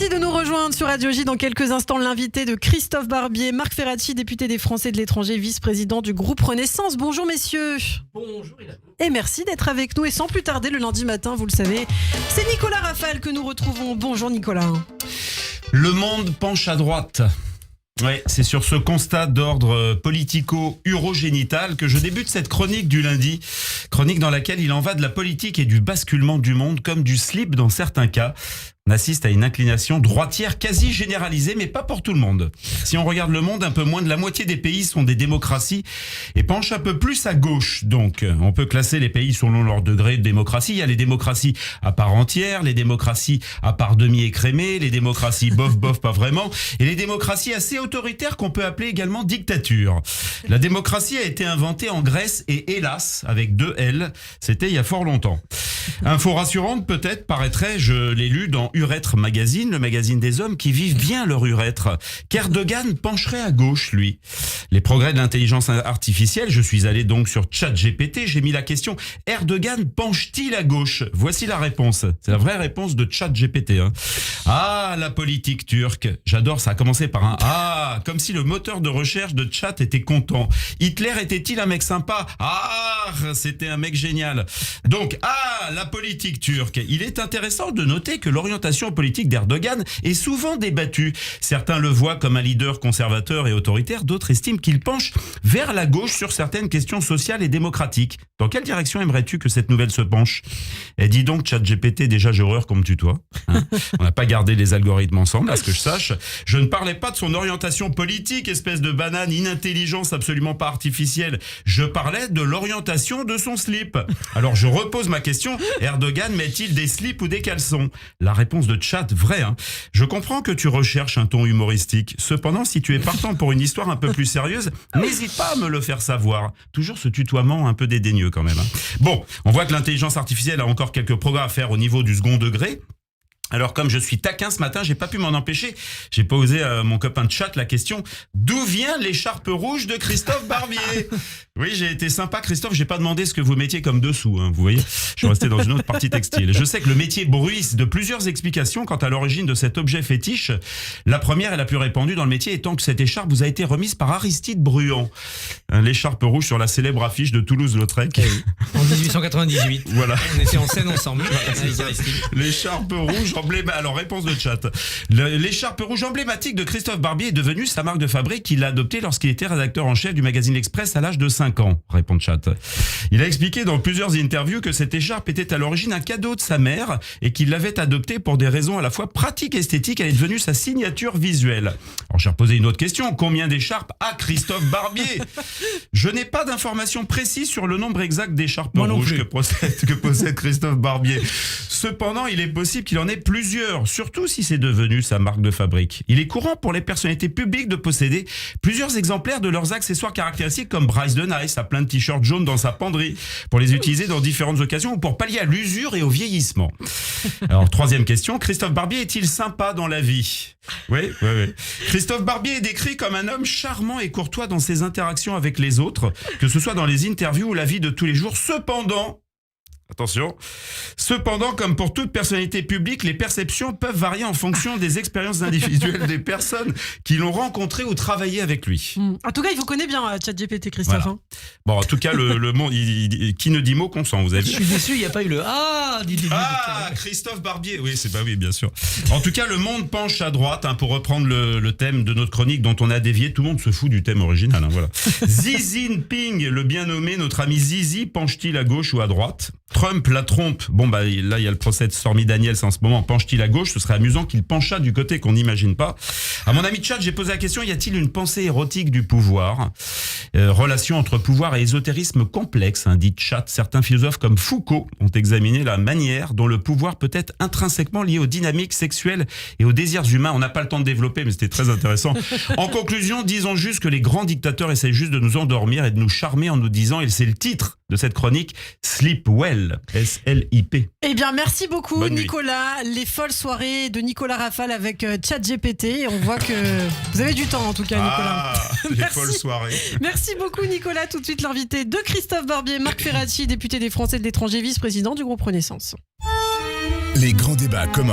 Merci de nous rejoindre sur Radio J. Dans quelques instants, l'invité de Christophe Barbier, Marc Ferracci, député des Français de l'étranger, vice-président du groupe Renaissance. Bonjour messieurs. Bonjour Hélène. Et merci d'être avec nous. Et sans plus tarder, le lundi matin, vous le savez, c'est Nicolas Rafal que nous retrouvons. Bonjour Nicolas. Le monde penche à droite. Ouais, c'est sur ce constat d'ordre politico-urogénital que je débute cette chronique du lundi. Chronique dans laquelle il en va de la politique et du basculement du monde comme du slip dans certains cas. On assiste à une inclination droitière quasi généralisée, mais pas pour tout le monde. Si on regarde le monde, un peu moins de la moitié des pays sont des démocraties et penchent un peu plus à gauche. Donc, on peut classer les pays selon leur degré de démocratie. Il y a les démocraties à part entière, les démocraties à part demi-écrémées, les démocraties bof, pas vraiment, et les démocraties assez autoritaires qu'on peut appeler également dictature. La démocratie a été inventée en Grèce et hélas, avec 2 L, c'était il y a fort longtemps. Info rassurante peut-être, paraîtrait, je l'ai lu dans Urètre Magazine, le magazine des hommes qui vivent bien leur urètre, qu'Erdogan pencherait à gauche, lui. Les progrès de l'intelligence artificielle, je suis allé donc sur ChatGPT, j'ai mis la question, Erdogan penche-t-il à gauche? Voici la réponse. C'est la vraie réponse de ChatGPT. Ah, la politique turque. J'adore ça, a commencé par un ah, comme si le moteur de recherche de Chat était content. Hitler était-il un mec sympa? Ah, c'était un mec génial. Donc, la politique turque. Il est intéressant de noter que l'orientation politique d'Erdogan est souvent débattue. Certains le voient comme un leader conservateur et autoritaire, d'autres estiment qu'il penche vers la gauche sur certaines questions sociales et démocratiques. Dans quelle direction aimerais-tu que cette nouvelle se penche? Et dis donc, ChatGPT, déjà j'ai horreur qu'on me tutoie. On n'a pas gardé les algorithmes ensemble, à ce que je sache. Je ne parlais pas de son orientation politique, espèce de banane, inintelligence absolument pas artificielle. Je parlais de l'orientation de son slip. Alors je repose ma question, Erdogan met-il des slips ou des caleçons? La réponse de Chat, vrai. Je comprends que tu recherches un ton humoristique. Cependant, si tu es partant pour une histoire un peu plus sérieuse, n'hésite pas à me le faire savoir. Toujours ce tutoiement un peu dédaigneux quand même. Bon, on voit que l'intelligence artificielle a encore quelques progrès à faire au niveau du second degré. Alors comme je suis taquin ce matin, j'ai pas pu m'en empêcher. J'ai posé à mon copain de Chat la question, d'où vient l'écharpe rouge de Christophe Barbier? Oui, j'ai été sympa Christophe, j'ai pas demandé ce que vous mettiez comme dessous, vous voyez. Je suis resté dans une autre partie textile. Je sais que le métier bruisse de plusieurs explications quant à l'origine de cet objet fétiche. La première et la plus répandue dans le métier étant que cette écharpe vous a été remise par Aristide Bruand. L'écharpe rouge sur la célèbre affiche de Toulouse-Lautrec. En 1898. Voilà. On était en scène ensemble. L'écharpe rouge alors réponse de Chat. L'écharpe rouge emblématique de Christophe Barbier est devenue sa marque de fabrique qu'il a adoptée lorsqu'il était rédacteur en chef du magazine L'Express à l'âge de 5 ans, répond Chat. Il a expliqué dans plusieurs interviews que cette écharpe était à l'origine un cadeau de sa mère et qu'il l'avait adoptée pour des raisons à la fois pratiques et esthétiques. Elle est devenue sa signature visuelle. Alors j'ai reposé une autre question. Combien d'écharpes a Christophe Barbier? Je n'ai pas d'informations précises sur le nombre exact d'écharpes rouges que possède Christophe Barbier. Cependant, il est possible qu'il en ait plusieurs, surtout si c'est devenu sa marque de fabrique. Il est courant pour les personnalités publiques de posséder plusieurs exemplaires de leurs accessoires caractéristiques comme Bryce de Nice a plein de t-shirts jaunes dans sa penderie pour les utiliser dans différentes occasions ou pour pallier à l'usure et au vieillissement. Alors, troisième question, Christophe Barbier est-il sympa dans la vie? Oui. Christophe Barbier est décrit comme un homme charmant et courtois dans ses interactions avec les autres, que ce soit dans les interviews ou la vie de tous les jours. Cependant, comme pour toute personnalité publique, les perceptions peuvent varier en fonction des expériences individuelles des personnes qui l'ont rencontré ou travaillé avec lui. En tout cas, il vous connaît bien, ChatGPT, Christophe. Voilà. Bon, en tout cas, le monde, qui ne dit mot consent, vous avez vu. Je suis déçu, il n'y a pas eu le Christophe Barbier. Oui, oui, bien sûr. En tout cas, le monde penche à droite, pour reprendre le thème de notre chronique dont on a dévié. Tout le monde se fout du thème original, voilà. Xi Jinping, le bien nommé, notre ami Zizi, penche-t-il à gauche ou à droite? Trump la trompe. Là, il y a le procès de Stormy Daniels en ce moment. Penche-t-il à gauche? Ce serait amusant qu'il penchât du côté qu'on n'imagine pas. À mon ami Chat, j'ai posé la question, y a-t-il une pensée érotique du pouvoir? Relation entre pouvoir et ésotérisme complexe, dit Chat. Certains philosophes comme Foucault ont examiné la manière dont le pouvoir peut être intrinsèquement lié aux dynamiques sexuelles et aux désirs humains. On n'a pas le temps de développer, mais c'était très intéressant. En conclusion, disons juste que les grands dictateurs essayent juste de nous endormir et de nous charmer en nous disant, et c'est le titre de cette chronique, Sleep Well, S-L-I-P. Eh bien, merci beaucoup Bonne nuit. Nicolas. Les folles soirées de Nicolas Rafal avec ChatGPT. On voit que vous avez du temps en tout cas, Nicolas. Les folles soirées. Merci beaucoup Nicolas. Tout de suite l'invité de Christophe Barbier, Marc Ferracci, député des Français de l'étranger, vice-président du groupe Renaissance. Les grands débats communs.